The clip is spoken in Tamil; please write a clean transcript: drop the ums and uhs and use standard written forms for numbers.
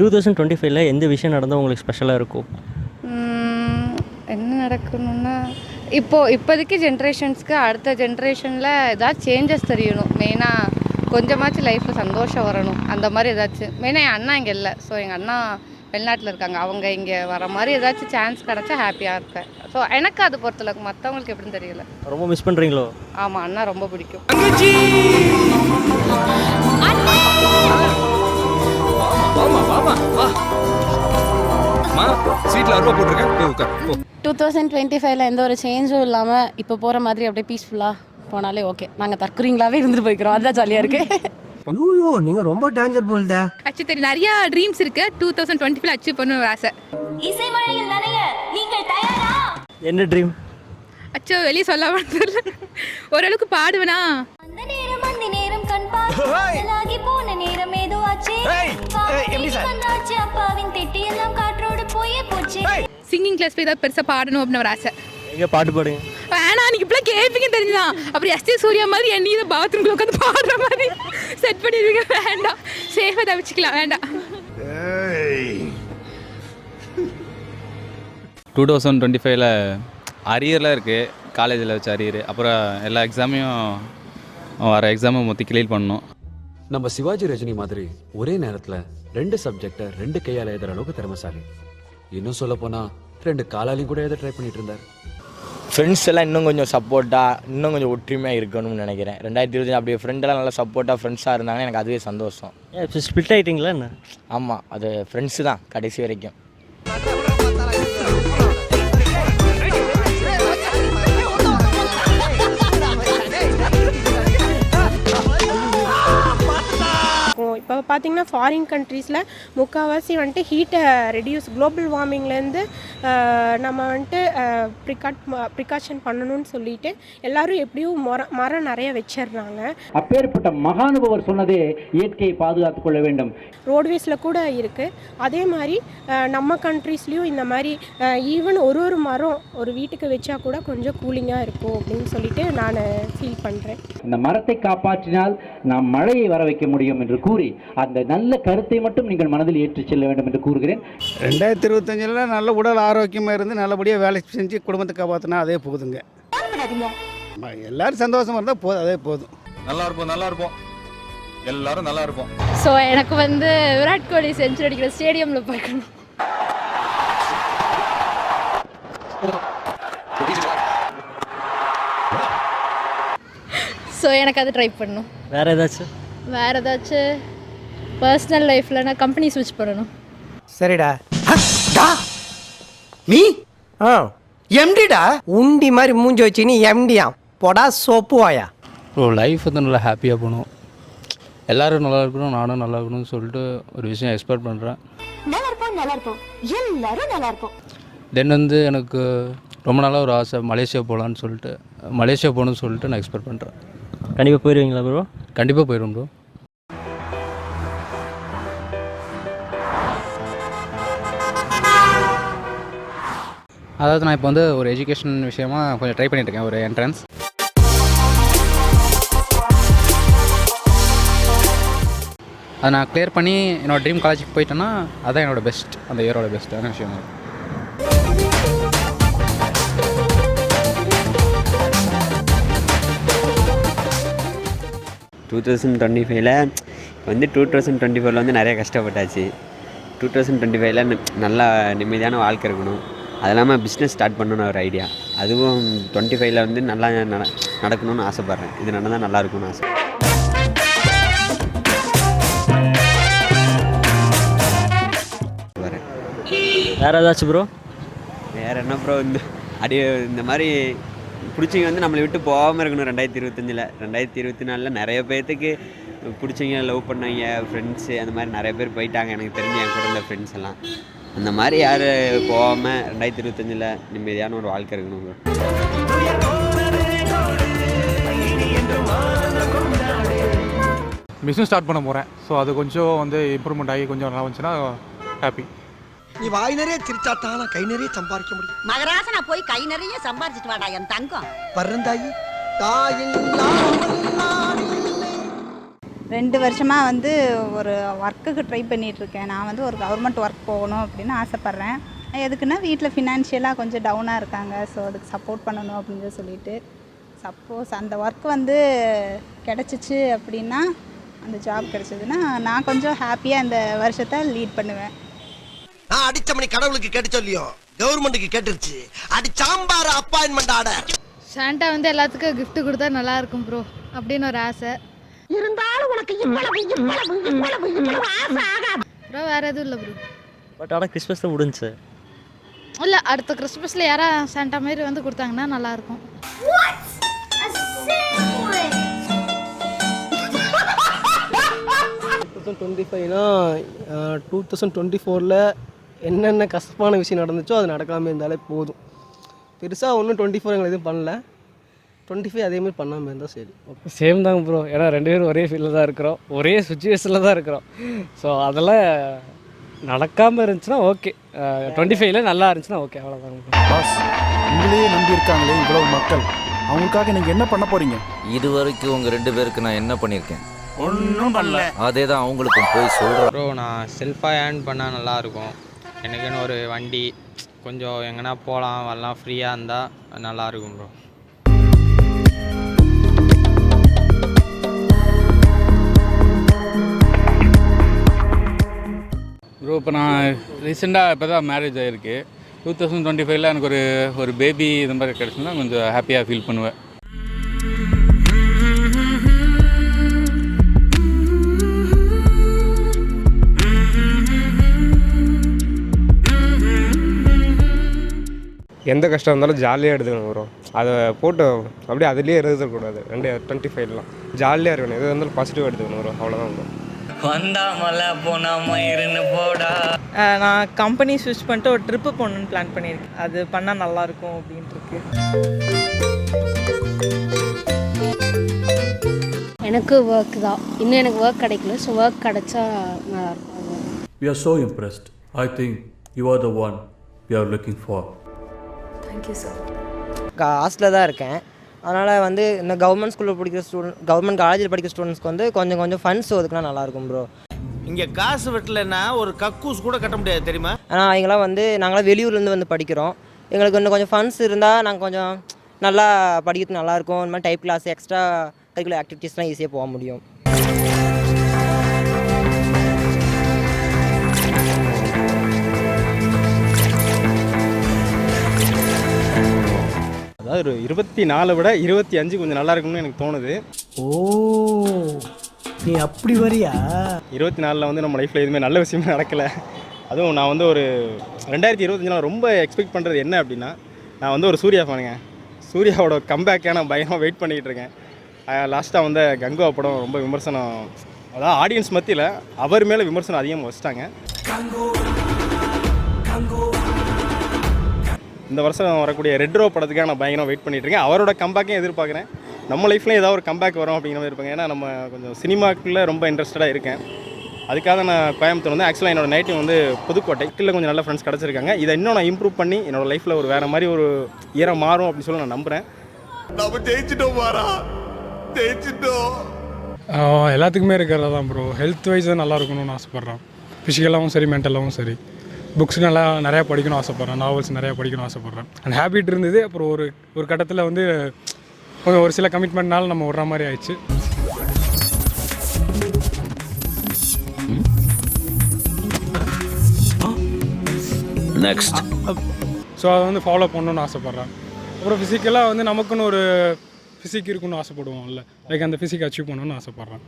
2025ல எந்த விஷயம் நடந்தால் உங்களுக்கு ஸ்பெஷலாக இருக்கும்? என்ன நடக்கணும்னா இப்போதைக்கு ஜென்ரேஷன்ஸ்க்கு அடுத்த ஜென்ரேஷனில் ஏதாச்சும் சேஞ்சஸ் தெரியணும். மெயினாக கொஞ்சமாச்சும் லைஃப்பில் சந்தோஷம் வரணும். அந்த மாதிரி ஏதாச்சும். மெயினாக என் அண்ணா இங்கே இல்லை. ஸோ எங்கள் அண்ணா வெளிநாட்டில் இருக்காங்க. அவங்க இங்கே வர மாதிரி ஏதாச்சும் சான்ஸ் கிடச்சா ஹாப்பியாக இருப்பேன். ஸோ எனக்கு அது பொறுத்தளவுக்கு, மற்றவங்களுக்கு எப்படின்னு தெரியல. ரொம்ப மிஸ் பண்ணுறீங்களோ? ஆமாம், அண்ணா ரொம்ப பிடிக்கும். சீட்ல அருவா போட்டுருக்கேன், போய் உட்கார். 2025ல எந்த ஒரு சேஞ்சும் இல்லாமல் இப்போ போகிற மாதிரி அப்படியே பீஸ்ஃபுல்லாக போனாலே ஓகே. நாங்கள் தற்குறீங்களாவே இருந்துட்டு போய்க்கிறோம். அதுதான் ஜாலியாக இருக்கு. ஐயோ, நீங்க ரொம்ப டேஞ்சர் போல்தா. ஆக்சுவலி தெரியும், நிறைய ட்ரீம்ஸ் இருக்கு. 2025 அச்சீவ் பண்ண ஒரு ஆசை. இசைமழையில் நனைய நீங்கள் தயாரா? என்ன ட்ரீம்? அச்சோ, வெளியே சொல்ல தெரியல. ஓரளவுக்கு பாடுவேனா? அந்த நேரம் கண் பார்த்தாகி போன நேரம் ஏதோ ஆச்சு. வந்தாச்சு அப்பாவின் திட்டி எல்லாம் காற்றோடு போயே போச்சு. சிங்கிங் கிளாஸ் போய் ஏதாவது பெருசாக பாடணும் அப்படின்னு ஒரு ஆசை. எங்கே பாட்டு பாடுங்க? வேணா, நீங்க இப்பெல்லாம் கேட்பீங்க தெரிஞ்சுதான். அப்புறம் எஸ்டி சூர்யா மாதிரி என்னையும் இந்த பாத்ரூம்ல உட்காந்து பாடுற மாதிரி செட் பண்ணிடுவீங்க. வேண்டாம், சேஃபாக தவிச்சுக்கலாம். வேண்டாம். 2025ல அரியர்லாம் இருக்குது. காலேஜில் வச்சு அரியர். அப்புறம் எல்லா எக்ஸாமையும் வர எக்ஸாமை மொத்தி கிளியர் பண்ணணும். நம்ம சிவாஜி ரஜினி மாதிரி ஒரே நேரத்தில் 2 சப்ஜெக்டை 2 கையால் எழுதுற அளவுக்கு திறமைசாலி. இன்னும் சொல்ல போனால் 2 காலாலையும் கூட எழுத ட்ரை பண்ணிட்டு இருந்தார். ஃப்ரெண்ட்ஸ் எல்லாம் இன்னும் கொஞ்சம் சப்போர்ட்டாக, இன்னும் கொஞ்சம் ஒற்றுமையாக இருக்கணும்னு நினைக்கிறேன். 2025 அப்படியே ஃப்ரெண்டெல்லாம் நல்லா சப்போர்ட்டாக ஃப்ரெண்ட்ஸாக இருந்தாங்கன்னா எனக்கு அதுவே சந்தோஷம். இப்போ ஸ்பிளிட் ஆகிட்டிங்களா என்ன? ஆமாம், அது ஃப்ரெண்ட்ஸு தான் கடைசி வரைக்கும். இப்போ பார்த்திங்கன்னா ஃபாரின் கண்ட்ரீஸில் முக்கால்வாசி வந்துட்டு ஹீட்டை ரெடியூஸ், குளோபல் வார்மிங்லேருந்து நம்ம வந்துட்டு ப்ரிகாஷன் பண்ணணும்னு சொல்லிட்டு எல்லோரும் எப்படியும் மரம் நிறைய வச்சிடுறாங்க. அப்பேற்பட்ட மகானுபவர் சொன்னதே இயற்கையை பாதுகாத்து கொள்ள வேண்டும். ரோட்வேஸில் கூட இருக்குது. அதே மாதிரி நம்ம கண்ட்ரீஸ்லேயும் இந்த மாதிரி ஈவன் ஒரு மரம் ஒரு வீட்டுக்கு வச்சா கூட கொஞ்சம் கூலிங்காக இருக்கும் அப்படின்னு சொல்லிட்டு நான் ஃபீல் பண்ணுறேன். இந்த மரத்தை காப்பாற்றினால் நாம் மழையை வர வைக்க முடியும் என்று கூறி அந்த நல்ல கருத்தை மட்டும் நீங்கள் மனதில் ஏற்றிச் செல்ல வேண்டும் என்று கூறுகிறேன். 2025ல நல்ல உடல் ஆரோக்கியமாக இருந்து நல்லபடியாக வேலை செஞ்சு குடும்பத்தை காப்பாற்றினா அதே போதுங்க. எல்லாரும் சந்தோஷமாக இருந்தால் போதும், அதே போதும். நல்லா இருப்போம், நல்லா இருப்போம், எல்லாரும் நல்லா இருப்போம். ஸோ எனக்கு வந்து விராட் கோலி செஞ்சுரி அடிக்கிற ஸ்டேடியமில் பார்க்கணும். ஸோ எனக்கு அது ட்ரை பண்ணணும். வேறு ஏதாச்சும் பர்சனல் லைஃப்லனா கம்பெனி ஸ்விட்ச் பண்ணணும். சரிடா. நீ எம்டிடா? உண்டி மாதிரி மூஞ்சி வச்சு நீ எம்டியா? போடா சோப்பு வாயா. லைஃப் வந்து நல்லா ஹாப்பியாக போகணும். எல்லோரும் நல்லா இருக்கணும், நானும் நல்லா இருக்கணும்னு சொல்லிட்டு ஒரு விஷயம் எக்ஸ்பெக்ட் பண்ணுறேன். நல்லா இருப்போம், எல்லாரும் நல்லா இருப்போம். தென் வந்து எனக்கு ரொம்ப நாளாக ஒரு ஆசை மலேசியா போகலான்னு சொல்லிட்டு, மலேசியா போகணுன்னு சொல்லிட்டு நான் எக்ஸ்பெக்ட் பண்ணுறேன். கண்டிப்பாக போயிடுவீங்களா ப்ரோ? கண்டிப்பாக போயிடும் ப்ரோ. அதாவது நான் இப்போ வந்து ஒரு எஜுகேஷன் விஷயமா கொஞ்சம் ட்ரை பண்ணிட்டு இருக்கேன், ஒரு என்ட்ரன்ஸ். அதை நான் கிளியர் பண்ணி என்னோடய ட்ரீம் காலேஜுக்கு போயிட்டேன்னா அதுதான் என்னோடய பெஸ்ட், அந்த இயரோட பெஸ்ட்டான விஷயம். 2025ல வந்து 2024ல் வந்து நிறைய கஷ்டப்பட்டாச்சு. 2025ல நல்லா நிம்மதியான வாழ்க்கை இருக்கணும். அது இல்லாமல் பிஸ்னஸ் ஸ்டார்ட் பண்ணணும்னு ஒரு ஐடியா. அதுவும் 25ல் வந்து நல்லா நடக்கணும்னு ஆசைப்பட்றேன். இது நடந்தால் நல்லா இருக்கும்னு ஆசை. வரேன். வேறு ஏதாச்சும் ப்ரோ? வேறு என்ன ப்ரோ, இந்த மாதிரி பிடிச்சிங்க வந்து நம்மளை விட்டு போகாமல் இருக்கணும். 2025ல் 2024ல் நிறைய பேர்த்துக்கு பிடிச்சிங்க, லவ் பண்ணாங்க, ஃப்ரெண்ட்ஸு அந்த மாதிரி நிறைய பேர் போயிட்டாங்க. எனக்கு தெரிஞ்ச என் கூட இருந்த ஃப்ரெண்ட்ஸ் எல்லாம் அந்த மாதிரி யார் போகாமல் 2025ல் நிம்மதியான ஒரு வாழ்க்கை இருக்கணும். பிஸ்னஸ் ஸ்டார்ட் பண்ண போகிறேன். ஸோ அது கொஞ்சம் வந்து இம்ப்ரூவ்மெண்ட் ஆகி கொஞ்சம் நல்லா வந்துச்சுன்னா ஹாப்பி. நீ வாய் நிறைய சிரிச்சாத்தான் கை நிறைய சம்பாதிக்க முடியும். மகராசனா போய் கை நிறைய சம்பாதிச்சிட்டு வாடா என் தங்கம். பரந்தாயி 2 வருஷமாக வந்து ஒரு ஒர்க்குக்கு ட்ரை பண்ணிகிட்ருக்கேன். நான் வந்து ஒரு கவர்மெண்ட் ஒர்க் போகணும் அப்படின்னு ஆசைப்பட்றேன். எதுக்குன்னா வீட்டில் ஃபினான்ஷியலாக கொஞ்சம் டவுனாக இருக்காங்க. ஸோ அதுக்கு சப்போர்ட் பண்ணணும் அப்படின்னு சொல்லிட்டு, சப்போஸ் அந்த ஒர்க் வந்து கிடச்சிச்சு அப்படின்னா, அந்த ஜாப் கிடச்சிதுன்னா நான் கொஞ்சம் ஹாப்பியாக இந்த வருஷத்தை லீட் பண்ணுவேன். நான் அடிச்ச மணி கடவுளுக்கு கேட்டு சொல்லியோ கவர்மெண்ட்டுக்கு கேட்டுருச்சு. அடி சாம்பார் அப்பாயின்மெண்ட் ஆர்டர். சாண்டா வந்து எல்லாத்துக்கும் gift கொடுத்தா நல்லா இருக்கும் ப்ரோ அப்படின்னு ஒரு ஆசை. இருந்தாலும் உனக்கு இவ்வளவு ஆசை ஆகாது ப்ரோ. வேற எதுவும் இல்லை ப்ரோ. பட் ஆனால் கிறிஸ்மஸில் முடிஞ்சு இல்லை, அடுத்த கிறிஸ்மஸில் யாரா சாண்டா மாரி வந்து கொடுத்தாங்கன்னா நல்லாயிருக்கும். 2025னா 2024ல் என்னென்ன கஷ்டமான விஷயம் நடந்துச்சோ அது நடக்காமல் இருந்தாலே போதும். பெருசாக ஒன்றும் 24 எங்களை எதுவும் பண்ணல. 25 அதேமாதிரி பண்ணாமல் இருந்தால் சரி. சேம் தாங்க ப்ரோ. ஏன்னா 2 பேரும் ஒரே ஃபீல்டில் தான் இருக்கிறோம், ஒரே சுச்சுவேஷனில் தான் இருக்கிறோம். ஸோ அதெல்லாம் நடக்காமல் இருந்துச்சுன்னா ஓகே, 25ல நல்லா இருந்துச்சுன்னா ஓகே, அவ்வளோதாங்க. பாஸ், உங்களையே நம்பி இருக்காங்களே இவ்வளவு மக்கள், அவங்களுக்காக நீங்கள் என்ன பண்ண போகிறீங்க? இது வரைக்கும் உங்கள் 2 பேருக்கு நான் என்ன பண்ணியிருக்கேன்? ஒன்றும் பண்ணல. அதே தான் அவங்களுக்கும் போய் சொல்கிறேன். ப்ரோ, நான் செல்ஃபாக ஏர்ன் பண்ணால் நல்லாயிருக்கும். எனக்குன்னு ஒரு வண்டி, கொஞ்சம் எங்கன்னா போகலாம் வரலாம், ஃப்ரீயாக இருந்தால் நல்லாயிருக்கும் ப்ரோ. ப்ரோ, இப்போ நான் ரீசெண்டாக இப்போ தான் மேரேஜ் ஆகிருக்கு. 2025ல் எனக்கு ஒரு பேபி இது மாதிரி கிடச்சுன்னா கொஞ்சம் ஹாப்பியாக ஃபீல் பண்ணுவேன். எந்த கஷ்டம் இருந்தாலும் ஜாலியாக எடுத்துக்கணும் ப்ரோ. அதை போட்டு அப்படியே அதுலேயே எழுதக்கூடாது. 25லாம் ஜாலியாக இருக்கணும். எது இருந்தாலும் பாசிட்டிவாக எடுத்துக்கணும் ப்ரோ. அவ்வளோதான் ப்ரோ. நான் கம்பெனி ஸ்விட்ச் பண்ணிட்டு ஒரு ட்ரிப்பு போகணுன்னு பிளான் பண்ணியிருக்கேன். அது பண்ணால் நல்லாயிருக்கும் அப்படின்ட்டு இருக்கு. எனக்கு ஒர்க் தான். இன்னும் எனக்கு ஒர்க் கிடைக்கல. ஸோ ஒர்க் கிடைச்சா நல்லாயிருக்கும். We are so impressed. I think you are the one we are looking for. Thank you sir. ஹாஸ்டலில் தான் இருக்கேன். அதனால் வந்து இந்த கவர்மெண்ட் ஸ்கூலில் படிக்கிற கவர்மெண்ட் காலேஜில் படிக்கிற ஸ்டூடெண்ட்ஸ்க்கு வந்து கொஞ்சம் ஃபண்ட்ஸ் ஒதுக்குனா நல்லாயிருக்கும் ப்ரோ. இங்கே காசு வெட்டலைன்னா ஒரு கக்கூஸ் கூட கட்ட முடியாது தெரியுமா? ஆனால் அவங்களாம் வந்து நாங்களாம் வெளியூர்லேருந்து வந்து படிக்கிறோம். எங்களுக்கு இன்னும் கொஞ்சம் ஃபண்ட்ஸ் இருந்தால் நாங்கள் கொஞ்சம் நல்லா படிக்கிறது நல்லாயிருக்கும். இந்த மாதிரி டைப் கிளாஸ், எக்ஸ்ட்ரா கரிக்குலர் ஆக்டிவிட்டீஸ்லாம் ஈஸியாக போக முடியும். அதாவது ஒரு 24 விட 25 கொஞ்சம் நல்லா இருக்கும்னு எனக்கு தோணுது. ஓ, நீ அப்படி வரியா? 24ல் வந்து நம்ம லைஃப்பில் எதுவுமே நல்ல விஷயமே நடக்கலை. அதுவும் நான் வந்து ஒரு 2025 ரொம்ப எக்ஸ்பெக்ட் பண்ணுறது என்ன அப்படின்னா, நான் வந்து ஒரு சூர்யா ஃபேனுங்க. சூர்யாவோட கம்பேக்கை நான் பயங்கரமாக வெயிட் பண்ணிக்கிட்டு இருக்கேன். லாஸ்ட்டாக வந்து கங்குவா படம் ரொம்ப விமர்சனம், அதாவது ஆடியன்ஸ் மத்தியில் அவர் மேலே விமர்சனம் அதிகமாக வச்சிட்டாங்க. இந்த வருஷம் வரக்கூடிய ரெட்ரோ படத்துக்காக நான் பயங்கரமாக வெயிட் பண்ணிட்டு இருக்கேன். அவரோட கம்பேக்கையும் எதிர்பார்க்குறேன். நம்ம லைஃப்லையும் ஏதாவது ஒரு கம்பேக் வரும் அப்படிங்கிற மாதிரி இருப்பாங்க. ஏன்னா நம்ம கொஞ்சம் சினிமாக்குள்ளே ரொம்ப இன்ட்ரெஸ்டடாக இருக்கேன். அதுக்காக நான் கோயம்புத்தூர் வந்து ஆக்சுவலாக என்னோட நேட்டிவ் வந்து புதுக்கோட்டை. கீழே கொஞ்சம் நல்ல ஃப்ரெண்ட்ஸ் கிடச்சிருக்காங்க. இதை இன்னும் நான் இம்ப்ரூவ் பண்ணி என்னோடய லைஃப்பில் ஒரு வேறு மாதிரி ஒரு இயரம் மாறும் அப்படின்னு சொல்லி நான் நம்புகிறேன். நம்ம ஜெயிச்சிட்டோம் பாரா, ஜெயிச்சிட்டோம். எல்லாத்துக்குமே இருக்கிறதா தான் ப்ரோ. ஹெல்த் வைஸ் நல்லா இருக்கணும்னு ஆசைப்பட்றேன். ஃபிசிக்கலாகவும் சரி, மென்டலாகவும் சரி. புக்ஸ் நிறையா படிக்கணும்னு ஆசைப்பட்றேன். நாவல்ஸ் நிறையா படிக்கணும்னு ஆசைப்பட்றேன். அந்த ஹேபிட் இருந்தது. அப்புறம் ஒரு கட்டத்தில் வந்து ஒரு சில கமிட்மெண்ட்னால நம்ம விட்ற மாதிரி ஆயிடுச்சு. நெக்ஸ்ட் ஸோ அதை வந்து ஃபாலோ பண்ணணும்னு ஆசைப்பட்றேன். அப்புறம் ஃபிசிக்கலாக வந்து நமக்குன்னு ஒரு ஃபிசிக் இருக்குன்னு ஆசைப்படுவோம்ல, லைக் அந்த ஃபிசிக் அச்சீவ் பண்ணணும்னு ஆசைப்பட்றேன்.